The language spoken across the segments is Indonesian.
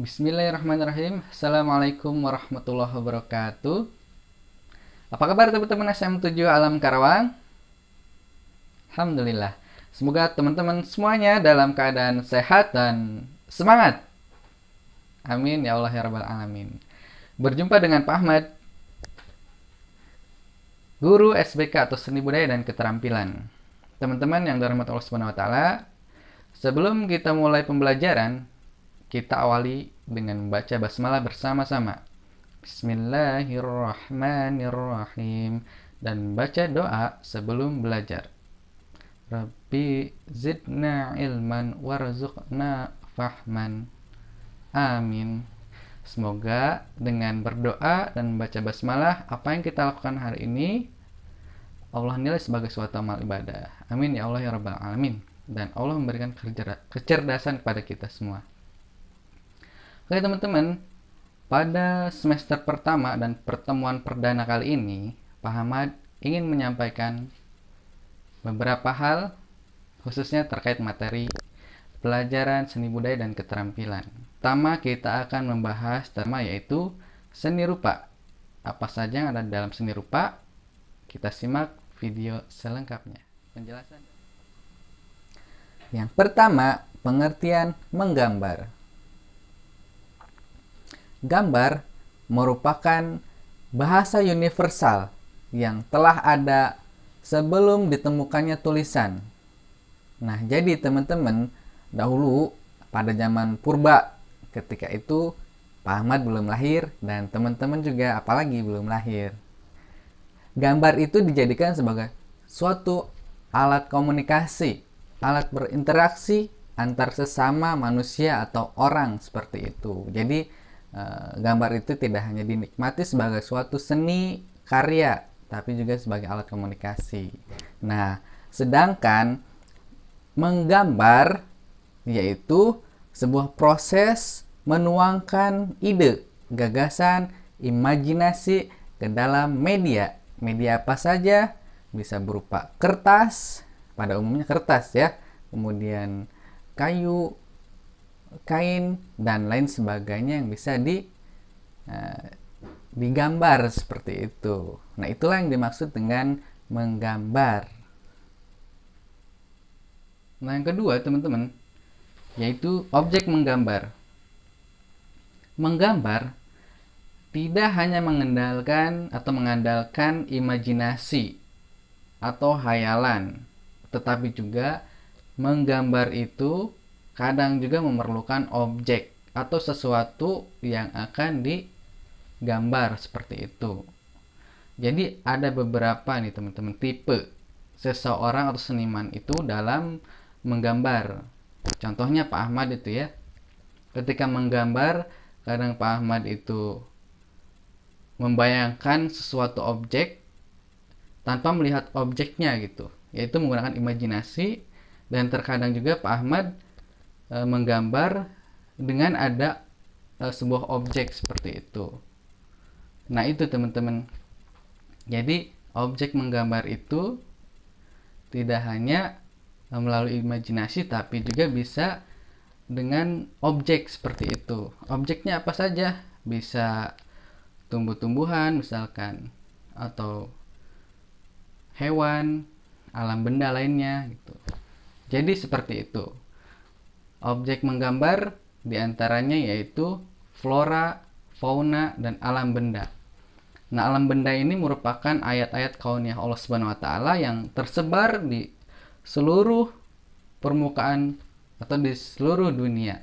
Bismillahirrahmanirrahim. Assalamualaikum warahmatullahi wabarakatuh. Apa kabar teman-teman SM7 Alam Karawang? Alhamdulillah. Semoga teman-teman semuanya dalam keadaan sehat dan semangat. Amin ya Allah ya Rabbal Alamin. Berjumpa dengan Pak Ahmad, Guru SBK atau Seni Budaya dan Keterampilan. Teman-teman yang dirahmati Allah Subhanahu wa taala, sebelum kita mulai pembelajaran, kita awali dengan membaca basmalah bersama-sama. Bismillahirrahmanirrahim. Dan baca doa sebelum belajar. Rabbi zidna ilman warzuqna fahman. Amin. Semoga dengan berdoa dan membaca basmalah, apa yang kita lakukan hari ini Allah nilai sebagai suatu amal ibadah. Amin ya Allah ya Rabbal Alamin. Dan Allah memberikan kecerdasan kepada kita semua. Oke teman-teman, pada semester pertama dan pertemuan perdana kali ini, Pak Ahmad ingin menyampaikan beberapa hal khususnya terkait materi pelajaran seni budaya dan keterampilan. Pertama, kita akan membahas tema yaitu seni rupa. Apa saja yang ada dalam seni rupa? Kita simak video selengkapnya. Penjelasan. Yang pertama, pengertian menggambar. Gambar merupakan bahasa universal yang telah ada sebelum ditemukannya tulisan. Nah, jadi teman-teman, dahulu pada zaman purba, ketika itu Pak Ahmad belum lahir dan teman-teman juga apalagi belum lahir. Gambar itu dijadikan sebagai suatu alat komunikasi, alat berinteraksi antar sesama manusia atau orang seperti itu. Jadi gambar itu tidak hanya dinikmati sebagai suatu seni karya, tapi juga sebagai alat komunikasi. Nah, sedangkan menggambar yaitu sebuah proses menuangkan ide, gagasan, imajinasi ke dalam media. Media apa saja? Bisa berupa kertas, pada umumnya kertas ya, kemudian kayu, kain, dan lain sebagainya yang bisa digambar seperti itu. Nah, itulah yang dimaksud dengan menggambar. Nah, yang kedua teman-teman, yaitu objek menggambar. Menggambar tidak hanya mengandalkan imajinasi atau hayalan, tetapi juga menggambar itu kadang juga memerlukan objek atau sesuatu yang akan digambar seperti itu. Jadi ada beberapa nih teman-teman tipe seseorang atau seniman itu dalam menggambar. Contohnya Pak Ahmad itu ya. Ketika menggambar, kadang Pak Ahmad itu membayangkan sesuatu objek tanpa melihat objeknya gitu, yaitu menggunakan imajinasi. Dan terkadang juga Pak Ahmad menggambar dengan ada sebuah objek seperti itu. Nah, itu teman-teman. Jadi objek menggambar itu tidak hanya melalui imajinasi, tapi juga bisa dengan objek seperti itu. Objeknya apa saja? Bisa tumbuh-tumbuhan misalkan, atau hewan, alam benda lainnya gitu. Jadi seperti itu. Objek menggambar diantaranya yaitu flora, fauna, dan alam benda. Nah, alam benda ini merupakan ayat-ayat kauniyah Allah Subhanahu wa taala yang tersebar di seluruh permukaan atau di seluruh dunia.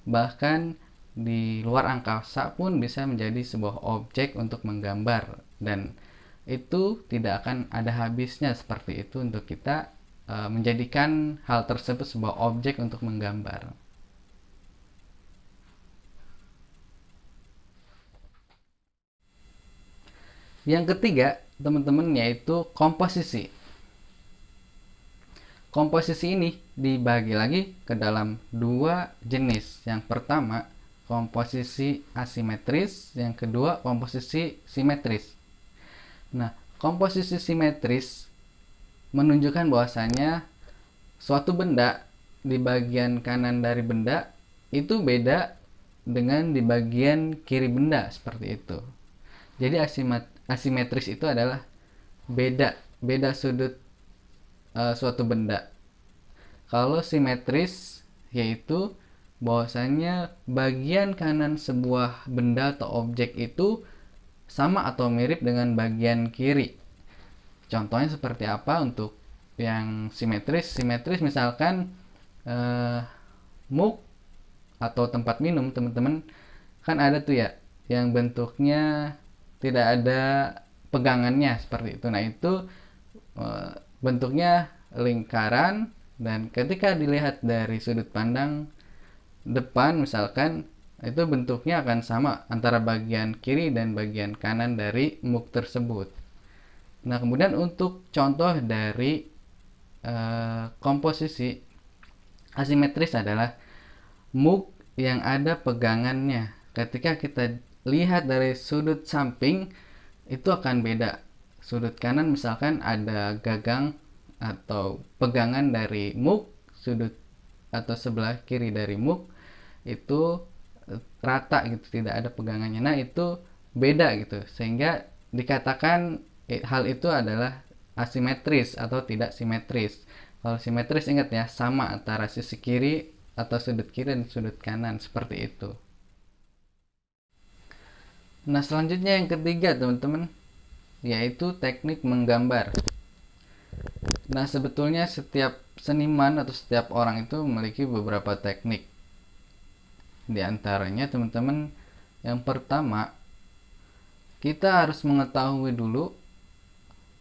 Bahkan di luar angkasa pun bisa menjadi sebuah objek untuk menggambar, dan itu tidak akan ada habisnya seperti itu untuk kita menjadikan hal tersebut sebuah objek untuk menggambar. Yang ketiga, teman-teman, yaitu komposisi. Komposisi ini dibagi lagi ke dalam dua jenis. Yang pertama, komposisi asimetris, yang kedua, komposisi simetris. Nah, komposisi simetris menunjukkan bahwasanya suatu benda di bagian kanan dari benda itu beda dengan di bagian kiri benda seperti itu. Jadi asimetris itu adalah beda sudut suatu benda. Kalau simetris yaitu bahwasanya bagian kanan sebuah benda atau objek itu sama atau mirip dengan bagian kiri. Contohnya seperti apa untuk yang simetris? Simetris misalkan mug atau tempat minum, teman-teman, kan ada tuh ya yang bentuknya tidak ada pegangannya seperti itu. Nah, itu bentuknya lingkaran, dan ketika dilihat dari sudut pandang depan misalkan, itu bentuknya akan sama antara bagian kiri dan bagian kanan dari mug tersebut. Nah, kemudian untuk contoh dari komposisi asimetris adalah mug yang ada pegangannya. Ketika kita lihat dari sudut samping, itu akan beda. Sudut kanan misalkan ada gagang atau pegangan dari mug, sudut atau sebelah kiri dari mug itu rata gitu, tidak ada pegangannya. Nah, itu beda gitu, sehingga dikatakan hal itu adalah asimetris atau tidak simetris. Kalau simetris, ingat ya, sama antara sisi kiri atau sudut kiri dan sudut kanan, seperti itu. Nah, selanjutnya yang ketiga, teman-teman, yaitu teknik menggambar. Nah, sebetulnya setiap seniman atau setiap orang itu memiliki beberapa teknik. Di antaranya, teman-teman, yang pertama, kita harus mengetahui dulu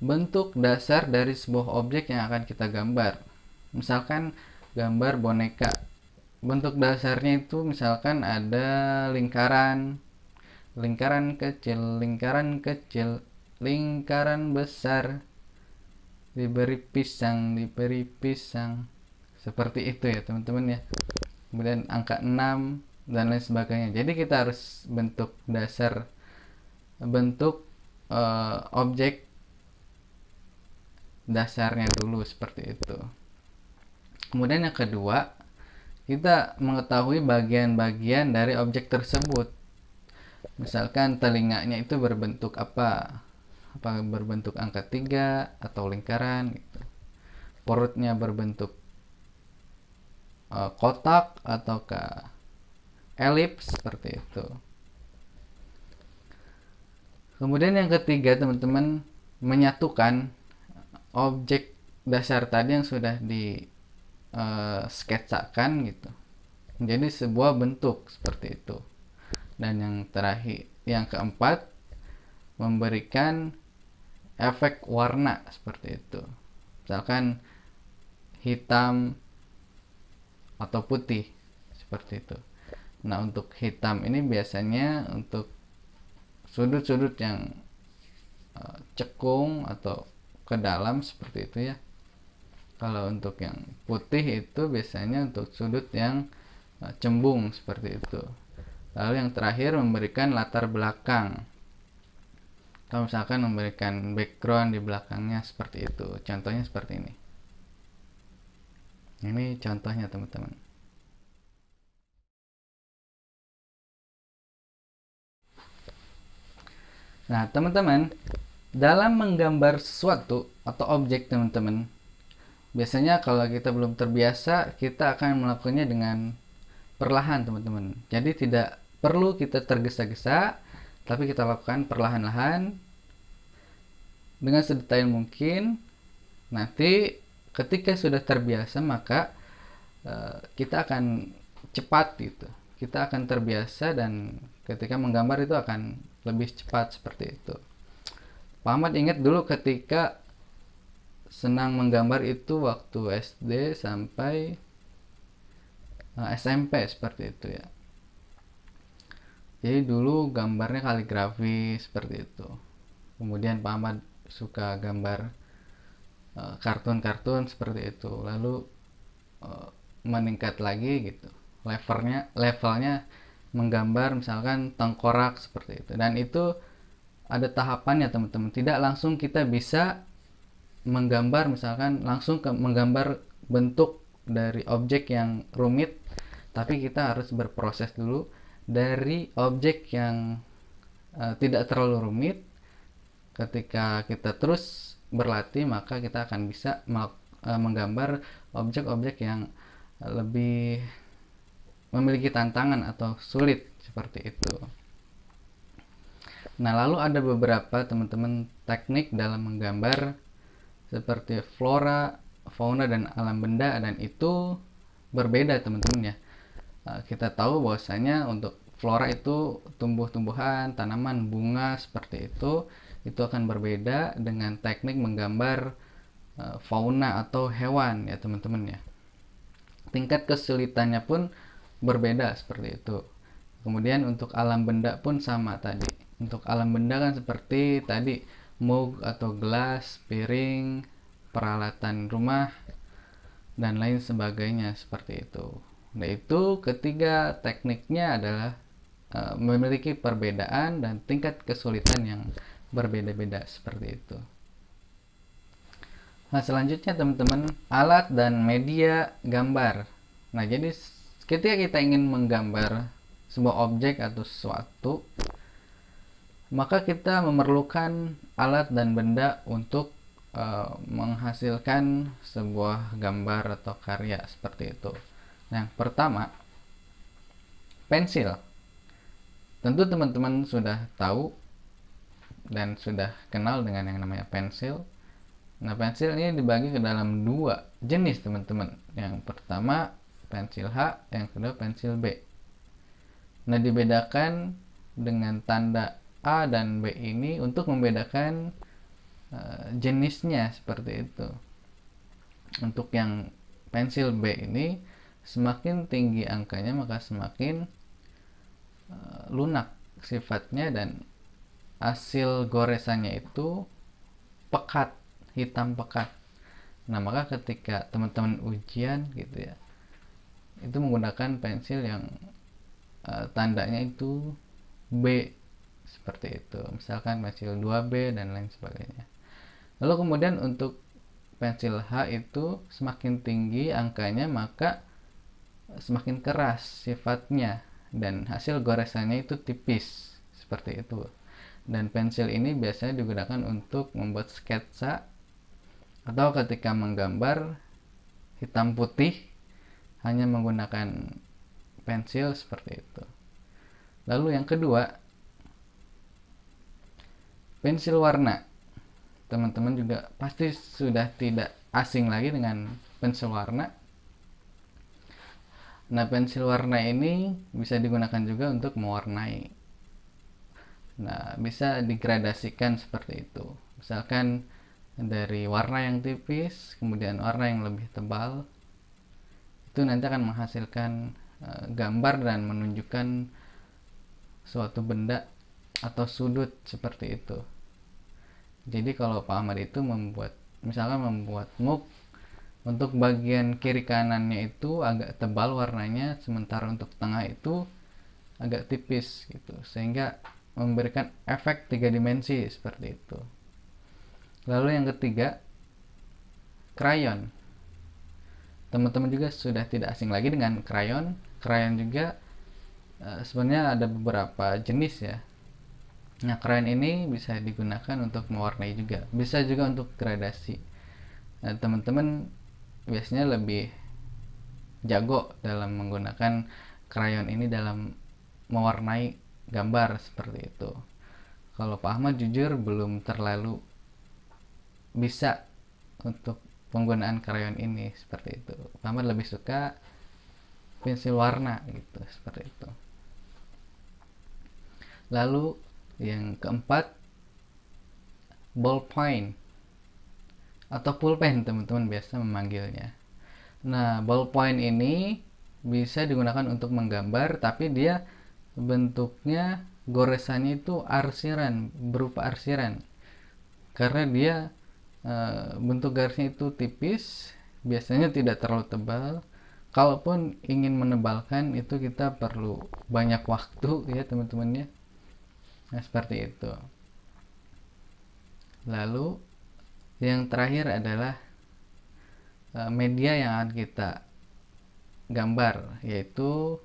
bentuk dasar dari sebuah objek yang akan kita gambar. Misalkan gambar boneka. Bentuk dasarnya itu misalkan ada lingkaran, lingkaran kecil, lingkaran besar, diberi pisang, seperti itu ya teman-teman ya. Kemudian angka 6 dan lain sebagainya. Jadi kita harus bentuk dasar, bentuk objek dasarnya dulu, seperti itu. Kemudian yang kedua, kita mengetahui bagian-bagian dari objek tersebut. Misalkan telinganya itu berbentuk apa berbentuk angka 3 atau lingkaran gitu. Perutnya berbentuk kotak atau ke elips, seperti itu. Kemudian yang ketiga, teman-teman, menyatukan objek dasar tadi yang sudah di sketsakan gitu menjadi sebuah bentuk, seperti itu. Dan yang terakhir, yang keempat, memberikan efek warna, seperti itu. Misalkan hitam atau putih, seperti itu. Nah, untuk hitam ini biasanya untuk sudut-sudut yang cekung atau ke dalam, seperti itu ya. Kalau untuk yang putih itu biasanya untuk sudut yang cembung, seperti itu. Lalu yang terakhir, memberikan latar belakang. Kalau misalkan memberikan background di belakangnya, seperti itu. Contohnya seperti ini. Ini contohnya, teman-teman. Nah, teman-teman, dalam menggambar sesuatu atau objek, teman-teman, biasanya kalau kita belum terbiasa, kita akan melakukannya dengan perlahan, teman-teman. Jadi tidak perlu kita tergesa-gesa, tapi kita lakukan perlahan-lahan dengan sedetail mungkin. Nanti ketika sudah terbiasa, maka kita akan cepat gitu. Kita akan terbiasa dan ketika menggambar itu akan lebih cepat, seperti itu. Pak Ahmad ingat dulu ketika senang menggambar itu waktu SD sampai SMP, seperti itu ya. Jadi dulu gambarnya kaligrafi, seperti itu. Kemudian Pak Ahmad suka gambar kartun-kartun, seperti itu. Lalu meningkat lagi gitu. Levelnya menggambar misalkan tengkorak, seperti itu. Dan itu ada tahapannya, teman-teman. Tidak langsung kita bisa menggambar misalkan langsung menggambar bentuk dari objek yang rumit, tapi kita harus berproses dulu dari objek yang tidak terlalu rumit. Ketika kita terus berlatih, maka kita akan bisa menggambar objek-objek yang lebih memiliki tantangan atau sulit seperti itu. Nah, lalu ada beberapa teman-teman teknik dalam menggambar seperti flora, fauna, dan alam benda, dan itu berbeda teman-teman ya. Kita tahu bahwasanya untuk flora itu tumbuh-tumbuhan, tanaman, bunga seperti itu akan berbeda dengan teknik menggambar fauna atau hewan ya teman-teman ya. Tingkat kesulitannya pun berbeda seperti itu. Kemudian untuk alam benda pun sama tadi. Untuk alam benda kan seperti tadi mug atau gelas, piring, peralatan rumah, dan lain sebagainya seperti itu. Nah, itu ketiga tekniknya adalah memiliki perbedaan dan tingkat kesulitan yang berbeda-beda seperti itu. Nah, selanjutnya teman-teman, alat dan media gambar. Nah, jadi ketika kita ingin menggambar sebuah objek atau sesuatu, maka kita memerlukan alat dan benda untuk menghasilkan sebuah gambar atau karya seperti itu. Nah, yang pertama, pensil. Tentu teman-teman sudah tahu dan sudah kenal dengan yang namanya pensil. Nah, pensil ini dibagi ke dalam dua jenis teman-teman. Yang pertama pensil H, yang kedua pensil B. Nah, dibedakan dengan tanda A dan B ini untuk membedakan jenisnya seperti itu. Untuk yang pensil B ini, semakin tinggi angkanya maka semakin lunak sifatnya dan hasil goresannya itu pekat, hitam pekat. Nah, maka ketika teman-teman ujian gitu ya, itu menggunakan pensil yang tandanya itu B seperti itu, misalkan pensil 2B dan lain sebagainya. Lalu kemudian untuk pensil H itu semakin tinggi angkanya maka semakin keras sifatnya dan hasil goresannya itu tipis seperti itu. Dan pensil ini biasanya digunakan untuk membuat sketsa atau ketika menggambar hitam putih hanya menggunakan pensil seperti itu. Lalu yang kedua, pensil warna. Teman-teman juga pasti sudah tidak asing lagi dengan pensil warna. Nah, pensil warna ini bisa digunakan juga untuk mewarnai. Nah, bisa digradasikan seperti itu. Misalkan dari warna yang tipis, kemudian warna yang lebih tebal, itu nanti akan menghasilkan gambar dan menunjukkan suatu benda atau sudut seperti itu. Jadi kalau Pak Ahmad itu misalkan membuat mug untuk bagian kiri kanannya itu agak tebal warnanya, sementara untuk tengah itu agak tipis gitu, sehingga memberikan efek 3 dimensi seperti itu. Lalu yang ketiga, krayon. Teman-teman juga sudah tidak asing lagi dengan krayon. Krayon juga sebenarnya ada beberapa jenis ya. Nah, krayon ini bisa digunakan untuk mewarnai juga, bisa juga untuk gradasi. Nah, teman-teman biasanya lebih jago dalam menggunakan krayon ini dalam mewarnai gambar seperti itu. Kalau Pak Ahmad jujur belum terlalu bisa untuk penggunaan krayon ini seperti itu. Pak Ahmad lebih suka pensil warna gitu, seperti itu. Lalu yang keempat, ballpoint atau pulpen teman-teman biasa memanggilnya. Nah, ballpoint ini bisa digunakan untuk menggambar, tapi dia bentuknya goresannya itu arsiran, berupa arsiran. Karena dia bentuk garisnya itu tipis, biasanya tidak terlalu tebal. Kalaupun ingin menebalkan itu kita perlu banyak waktu ya teman-teman ya. Nah, seperti itu. Lalu yang terakhir adalah media yang akan kita gambar, yaitu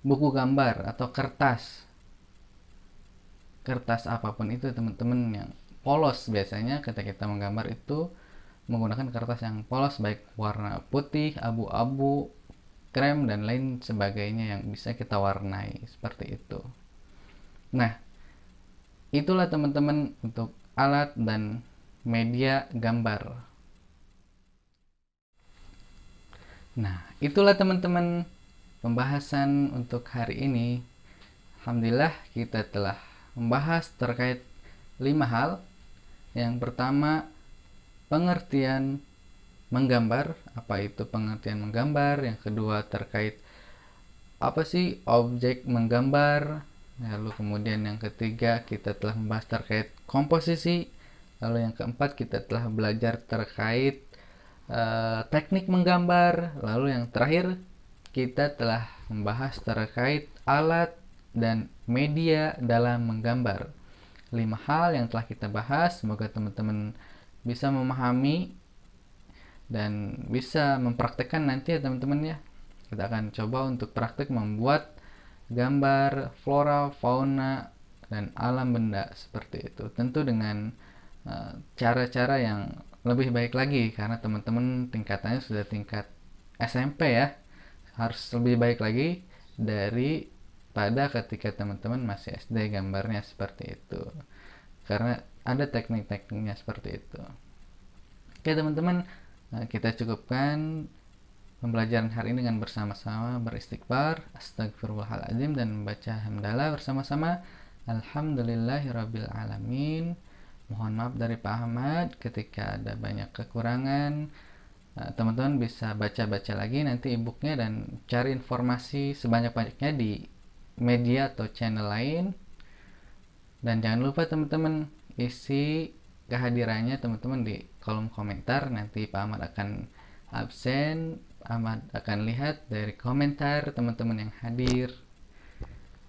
buku gambar atau kertas apapun itu teman-teman, yang polos. Biasanya ketika kita menggambar itu menggunakan kertas yang polos, baik warna putih, abu-abu, krem, dan lain sebagainya yang bisa kita warnai seperti itu. Nah, itulah teman-teman untuk alat dan media gambar. Nah, itulah teman-teman pembahasan untuk hari ini. Alhamdulillah kita telah membahas terkait 5 hal. Yang pertama, pengertian menggambar. Apa itu pengertian menggambar? Yang kedua, terkait apa sih objek menggambar. Lalu kemudian yang ketiga, kita telah membahas terkait komposisi. Lalu yang keempat, kita telah belajar terkait teknik menggambar. Lalu yang terakhir, kita telah membahas terkait alat dan media dalam menggambar. 5 hal yang telah kita bahas. Semoga teman-teman bisa memahami dan bisa mempraktekkan nanti ya teman-teman ya. Kita akan coba untuk praktek membuat gambar flora, fauna, dan alam benda seperti itu. Tentu dengan cara-cara yang lebih baik lagi, karena teman-teman tingkatannya sudah tingkat SMP ya, harus lebih baik lagi daripada ketika teman-teman masih SD gambarnya seperti itu, karena ada teknik-tekniknya seperti itu. Oke teman-teman, kita cukupkan pembelajaran hari ini dengan bersama-sama beristighfar, astagfirullahaladzim, dan membaca hamdalah bersama-sama. Alhamdulillahirabbil alamin. Mohon maaf dari Pak Ahmad ketika ada banyak kekurangan. Teman-teman bisa baca-baca lagi nanti e-booknya dan cari informasi sebanyak-banyaknya di media atau channel lain. Dan jangan lupa teman-teman isi kehadirannya teman-teman di kolom komentar. Nanti Pak Ahmad akan absen, Ahmad akan lihat dari komentar teman-teman yang hadir.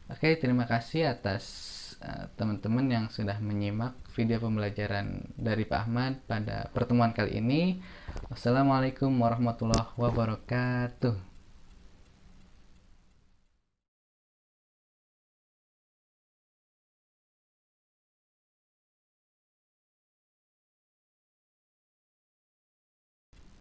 Oke, terima kasih atas teman-teman yang sudah menyimak video pembelajaran dari Pak Ahmad pada pertemuan kali ini. Wassalamualaikum warahmatullahi wabarakatuh.